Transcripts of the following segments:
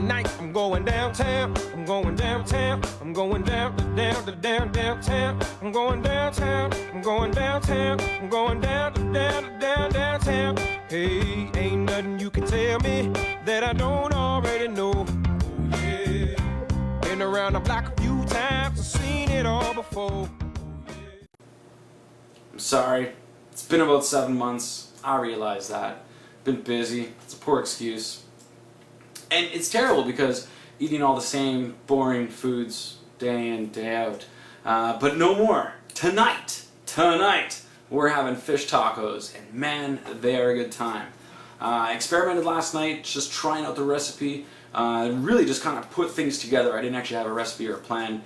tonight. I'm going downtown. I'm going downtown. I'm going downtown. I'm going downtown. I'm going downtown. I'm going downtown. Hey, ain't nothing you can tell me that I don't already know. Oh, yeah. Been around the block a few times, I've seen it all before. I'm sorry. It's been about 7 months. I realize that. Been busy. It's a poor excuse. And it's terrible because eating all the same boring foods day in, day out. But no more. Tonight, we're having fish tacos, and man, they are a good time. I experimented last night, just trying out the recipe. Really just kind of put things together. I didn't actually have a recipe or a plan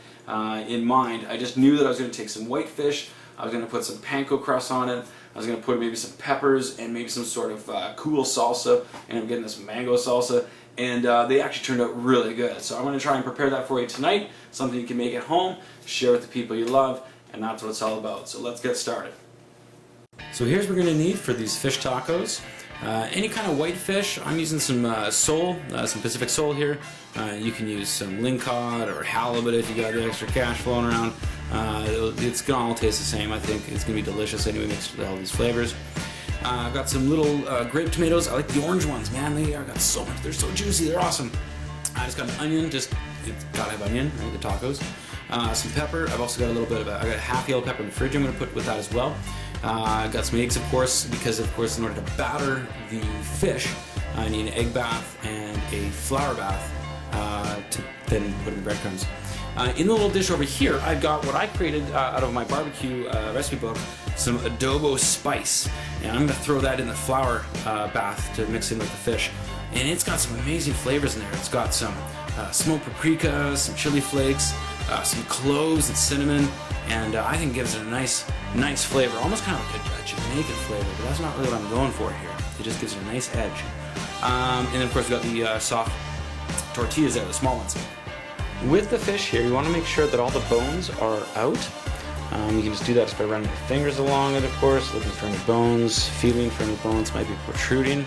in mind. I just knew that I was going to take some white fish, I was going to put some panko crust on it, I was going to put maybe some peppers and maybe some sort of cool salsa, and I'm getting this mango salsa, and they actually turned out really good. So I'm going to try and prepare that for you tonight, something you can make at home, share with the people you love, and that's what it's all about. So let's get started. So here's what we're going to need for these fish tacos. Any kind of white fish. I'm using some sole, some Pacific sole here. You can use some lingcod or halibut if you got the extra cash flowing around. It's going to all taste the same. I think it's going to be delicious anyway, mixed with all these flavors. I've got some little grape tomatoes. I like the orange ones, man. They are got so much. They're so juicy. They're awesome. I just got an onion. It's gotta have onion, right? The tacos. Some pepper. I've also got a little bit of I got a half yellow pepper in the fridge. I'm going to put with that as well. I've got some eggs, of course, because of course in order to batter the fish, I need an egg bath and a flour bath to then put in the breadcrumbs. In the little dish over here, I've got what I created out of my barbecue recipe book, some adobo spice, and I'm going to throw that in the flour bath to mix in with the fish. And it's got some amazing flavors in there. It's got some smoked paprika, some chili flakes, some cloves and cinnamon, and I think it gives it a nice flavor, almost kind of like a Jamaican flavor, but that's not really what I'm going for here. It just gives it a nice edge. And then of course we've got the soft tortillas there, the small ones. With the fish here, you want to make sure that all the bones are out. You can just do that just by running your fingers along it, of course, looking for any bones, feeling for any bones might be protruding.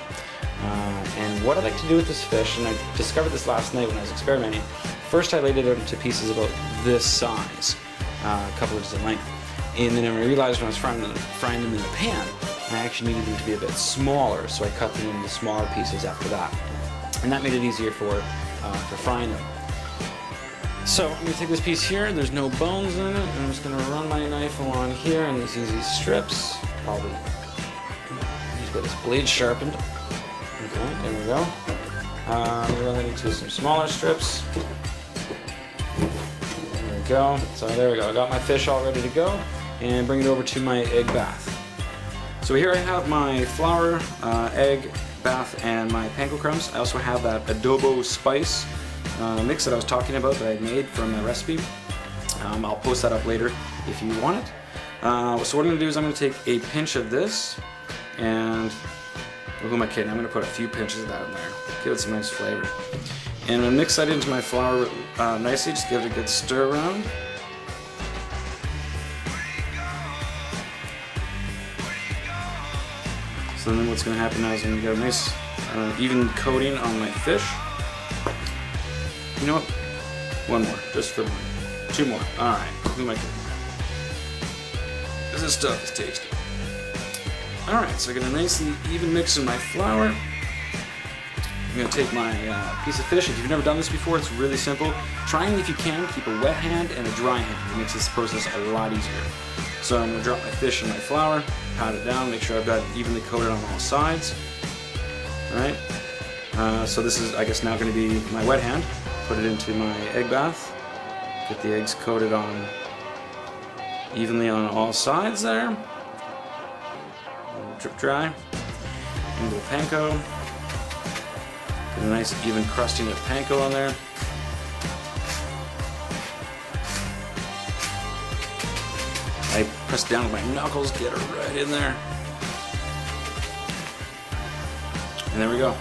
And what I like to do with this fish, and I discovered this last night when I was experimenting, first I laid it out into pieces about this size, a couple inches in length. And then I realized when I was frying them in the pan, I actually needed them to be a bit smaller, so I cut them into smaller pieces after that. And that made it easier for frying them. So I'm going to take this piece here, there's no bones in it, and I'm just going to run my knife along here in these easy strips. Probably need to get this blade sharpened. Okay, there we go. We're going to into some smaller strips. There we go. So there we go. I got my fish all ready to go, and bring it over to my egg bath. So here I have my flour, egg bath, and my panko crumbs. I also have that adobo spice mix that I was talking about that I made from the recipe. I'll post that up later if you want it. So what I'm going to do is I'm going to take a pinch of this, and who am I kidding? I'm going to put a few pinches of that in there. Give it some nice flavor. And I'm going to mix that into my flour nicely, just give it a good stir around. So then what's going to happen now is I'm going to get a nice even coating on my fish. You know what? One more, just for 2 more. Alright, who am I kidding? This stuff is tasty. Alright, so I get a nicely even mix in my flour. I'm going to take my piece of fish. If you've never done this before, it's really simple. Try and, if you can, keep a wet hand and a dry hand. It makes this process a lot easier. So I'm going to drop my fish in my flour, pat it down, make sure I've got it evenly coated on all sides. Alright, so this is, I guess, now going to be my wet hand. Put it into my egg bath. Get the eggs coated on evenly on all sides there. Drip dry. Into the panko. Get a nice even crusting of panko on there. I press down with my knuckles, get it right in there. And there we go.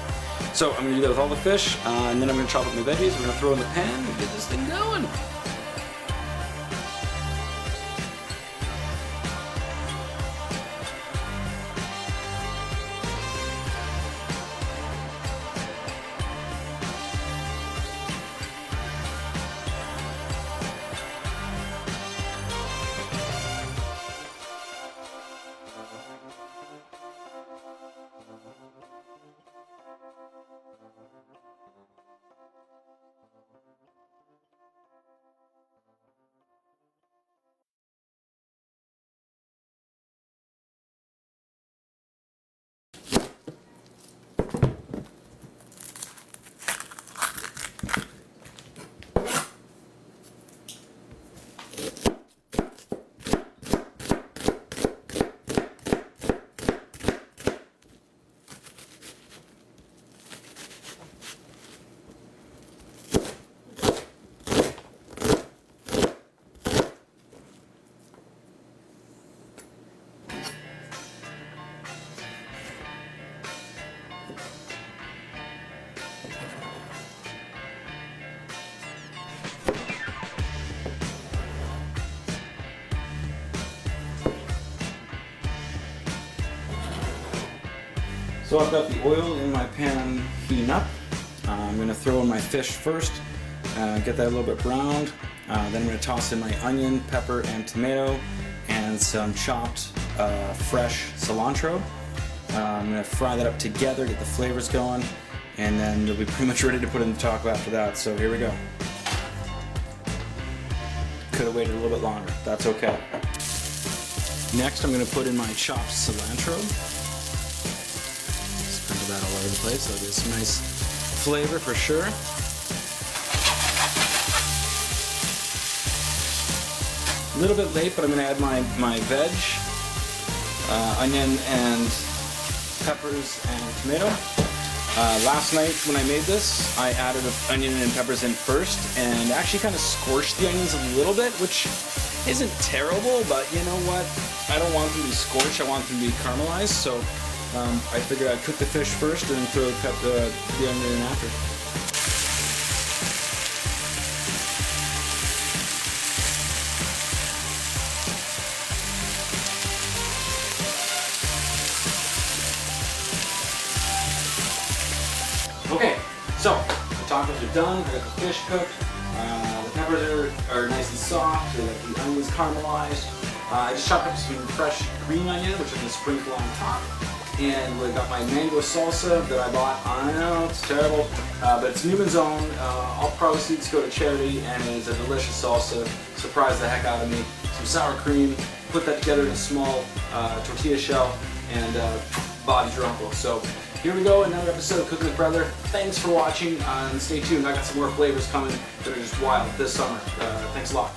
So I'm going to do that with all the fish, and then I'm going to chop up my veggies. We're going to throw in the pan and get this thing going. So I've got the oil in my pan heating up. I'm going to throw in my fish first, get that a little bit browned. Then I'm going to toss in my onion, pepper, and tomato, and some chopped fresh cilantro. I'm going to fry that up together, get the flavors going, and then you'll be pretty much ready to put in the taco after that. So here we go. Could have waited a little bit longer. That's okay. Next, I'm going to put in my chopped cilantro. Sprinkle that all over the place. That'll give some nice flavor for sure. A little bit late, but I'm going to add my veg, onion and peppers and tomato. Last night when I made this, I added onion and peppers in first and actually kind of scorched the onions a little bit, which isn't terrible, but you know what? I don't want them to be scorched, I want them to be caramelized, so I figured I'd cook the fish first and then throw the onion in after. Okay, so the tacos are done, I got the fish cooked, the peppers are nice and soft, the onions caramelized. I just chopped up some fresh green onion, which I'm going to sprinkle on top. And we got my mango salsa that I bought. I know, it's terrible, but it's Newman's Own. All proceeds go to charity, and it is a delicious salsa. Surprised the heck out of me. Some sour cream, put that together in a small tortilla shell, and Bob's your uncle. So here we go, another episode of Cooking with Brother. Thanks for watching, and stay tuned. I got some more flavors coming that are just wild this summer. Thanks a lot.